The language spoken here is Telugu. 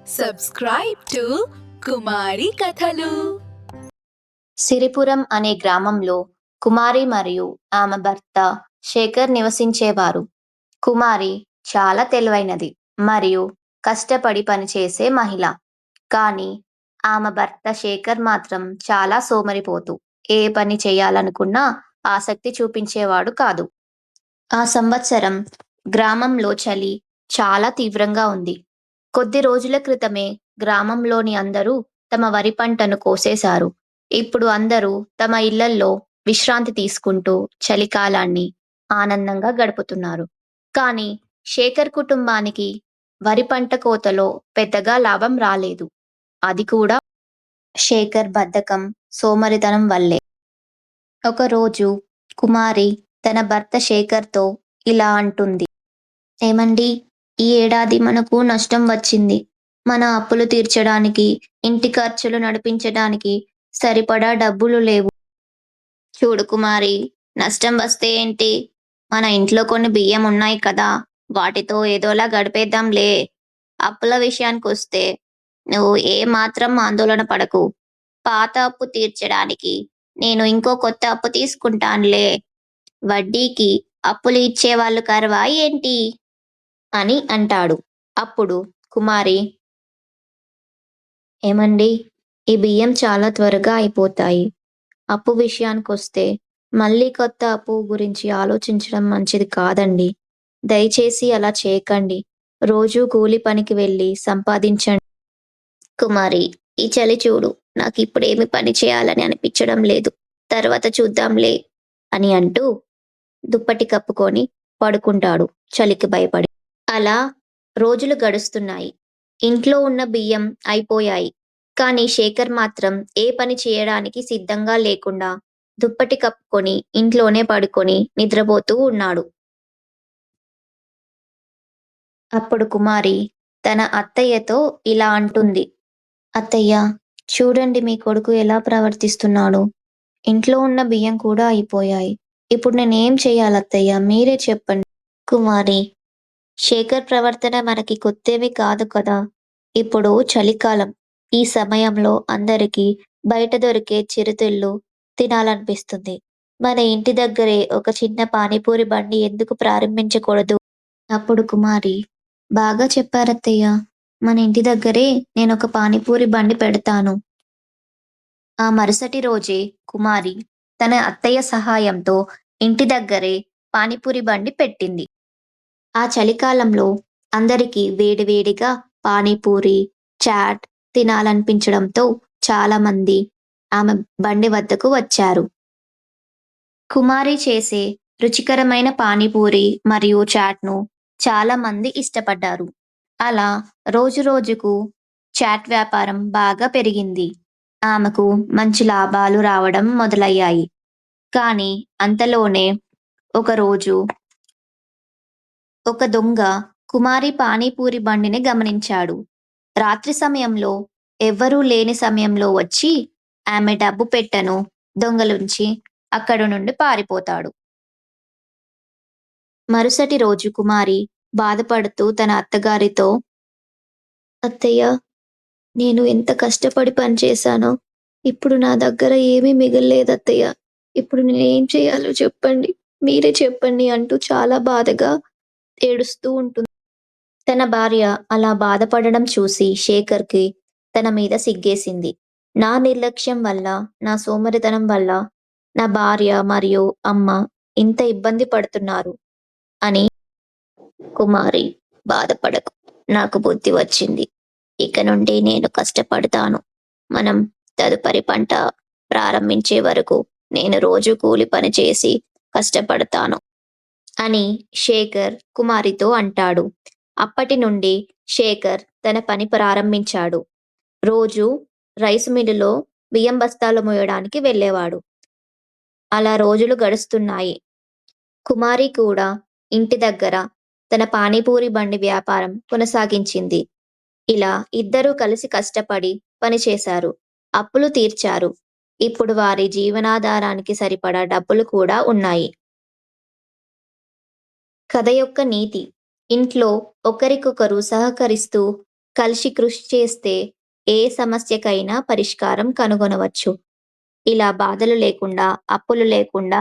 Subscribe to Kumari Kathalu. Siripuram అనే గ్రామంలో కుమారి మరియు ఆమె భర్త శేఖర్ నివసించేవారు. కుమారి చాలా తెలివైనది మరియు కష్టపడి పనిచేసే మహిళ. కానీ ఆమె భర్త శేఖర్ మాత్రం చాలా సోమరిపోతు. ఏ పని చేయాలనుకున్నా ఆసక్తి చూపించేవాడు కాదు. ఆ సంవత్సరం గ్రామంలో చలి చాలా తీవ్రంగా ఉంది. కొద్ది రోజుల క్రితమే గ్రామంలోని అందరూ తమ వరి పంటను కోసేశారు. ఇప్పుడు అందరూ తమ ఇళ్లల్లో విశ్రాంతి తీసుకుంటూ చలికాలాన్ని ఆనందంగా గడుపుతున్నారు. కానీ శేఖర్ కుటుంబానికి వరి పంట కోతలో పెద్దగా లాభం రాలేదు. అది కూడా శేఖర్ బద్ధకం, సోమరితనం వల్లే. ఒకరోజు కుమారి తన భర్త శేఖర్తో ఇలా అంటుంది. ఏమండి, ఈ ఏడాది మనకు నష్టం వచ్చింది. మన అప్పులు తీర్చడానికి, ఇంటి ఖర్చులు నడిపించడానికి సరిపడా డబ్బులు లేవు. చూడు కుమారి, నష్టం వస్తే ఏంటి? మన ఇంట్లో కొన్ని బియ్యం ఉన్నాయి కదా, వాటితో ఏదోలా గడిపేద్దాంలే. అప్పుల విషయానికొస్తే నువ్వు ఏ మాత్రం ఆందోళన పడకు. పాత అప్పు తీర్చడానికి నేను ఇంకో కొత్త అప్పు తీసుకుంటానులే. వడ్డీకి అప్పులు ఇచ్చేవాళ్ళు కరువా ఏంటి అని అంటాడు. అప్పుడు కుమారి, ఏమండి, ఈ బియ్యం చాలా త్వరగా అయిపోతాయి. అప్పు విషయానికొస్తే మళ్ళీ కొత్త అప్పు గురించి ఆలోచించడం మంచిది కాదండి. దయచేసి అలా చేయకండి. రోజూ కూలి పనికి వెళ్ళి సంపాదించండి. కుమారి, ఈ చలి చూడు, నాకు ఇప్పుడేమి పని చేయాలని అనిపించడం లేదు. తర్వాత చూద్దాంలే అని అంటూ దుప్పటి కప్పుకొని పడుకుంటాడు చలికి భయపడి. అలా రోజులు గడుస్తున్నాయి. ఇంట్లో ఉన్న బియ్యం అయిపోయాయి. కానీ శేఖర్ మాత్రం ఏ పని చేయడానికి సిద్ధంగా లేకుండా దుప్పటి కప్పుకొని ఇంట్లోనే పడుకొని నిద్రపోతూ ఉన్నాడు. అప్పుడు కుమారి తన అత్తయ్యతో ఇలా అంటుంది. అత్తయ్య, చూడండి మీ కొడుకు ఎలా ప్రవర్తిస్తున్నాడు. ఇంట్లో ఉన్న బియ్యం కూడా అయిపోయాయి. ఇప్పుడు నేనేం చేయాలత్తయ్య, మీరే చెప్పండి. కుమారి, శేఖర్ ప్రవర్తన మనకి కొత్తేమీ కాదు కదా. ఇప్పుడు చలికాలం. ఈ సమయంలో అందరికీ బయట దొరికే చిరుతిళ్ళు తినాలనిపిస్తుంది. మన ఇంటి దగ్గరే ఒక చిన్న పానీపూరి బండి ఎందుకు ప్రారంభించకూడదు? అప్పుడు కుమారి, బాగా చెప్పారత్తయ్య. మన ఇంటి దగ్గరే నేనొక పానీపూరి బండి పెడతాను. ఆ మరుసటి రోజే కుమారి తన అత్తయ్య సహాయంతో ఇంటి దగ్గరే పానీపూరి బండి పెట్టింది. ఆ చలికాలంలో అందరికీ వేడివేడిగా పానీపూరి, చాట్ తినాలనిపించడంతో చాలామంది ఆమె బండి వద్దకు వచ్చారు. కుమారి చేసే రుచికరమైన పానీపూరి మరియు చాట్‌ను చాలామంది ఇష్టపడ్డారు. అలా రోజురోజుకు చాట్ వ్యాపారం బాగా పెరిగింది. ఆమెకు మంచి లాభాలు రావడం మొదలయ్యాయి. కానీ అంతలోనే ఒకరోజు ఒక దొంగ కుమారి పానీపూరి బండిని గమనించాడు. రాత్రి సమయంలో ఎవ్వరూ లేని సమయంలో వచ్చి ఆమె డబ్బు పెట్టెను దొంగిలించి అక్కడి నుండి పారిపోతాడు. మరుసటి రోజు కుమారి బాధపడుతూ తన అత్తగారితో, అత్తయ్య, నేను ఎంత కష్టపడి పనిచేశానో ఇప్పుడు నా దగ్గర ఏమీ మిగల్లేదత్తయ్య. ఇప్పుడు నేనేం చేయాలో చెప్పండి. మీరే చెప్పండి అంటూ చాలా బాధగా ఏడుస్తూ ఉంటుంది. తన భార్య అలా బాధపడడం చూసి శేఖర్‌కి తన మీద సిగ్గేసింది. నా నిర్లక్ష్యం వల్ల, నా సోమరితనం వల్ల నా భార్య మరియు అమ్మ ఇంత ఇబ్బంది పడుతున్నారు అని. కుమారి, బాధపడకు. నాకు బుద్ధి వచ్చింది. ఇక నుండి నేను కష్టపడతాను. మనం తదుపరి పంట ప్రారంభించే వరకు నేను రోజు కూలి పని చేసి కష్టపడతాను అని శేఖర్ కుమారితో అంటాడు. అప్పటి నుండి శేఖర్ తన పని ప్రారంభించాడు. రోజూ రైసు మిల్లులో బియ్యం బస్తాలు మోయడానికి వెళ్ళేవాడు. అలా రోజులు గడుస్తున్నాయి. కుమారి కూడా ఇంటి దగ్గర తన పానీపూరి బండి వ్యాపారం కొనసాగించింది. ఇలా ఇద్దరూ కలిసి కష్టపడి పనిచేశారు. అప్పులు తీర్చారు. ఇప్పుడు వారి జీవనాధారానికి సరిపడా డబ్బులు కూడా ఉన్నాయి. కథ యొక్క నీతి: ఇంట్లో ఒకరికొకరు సహకరిస్తూ కలిసి కృషి చేస్తే ఏ సమస్యకైనా పరిష్కారం కనుగొనవచ్చు. ఇలా బాధలు లేకుండా, అప్పులు లేకుండా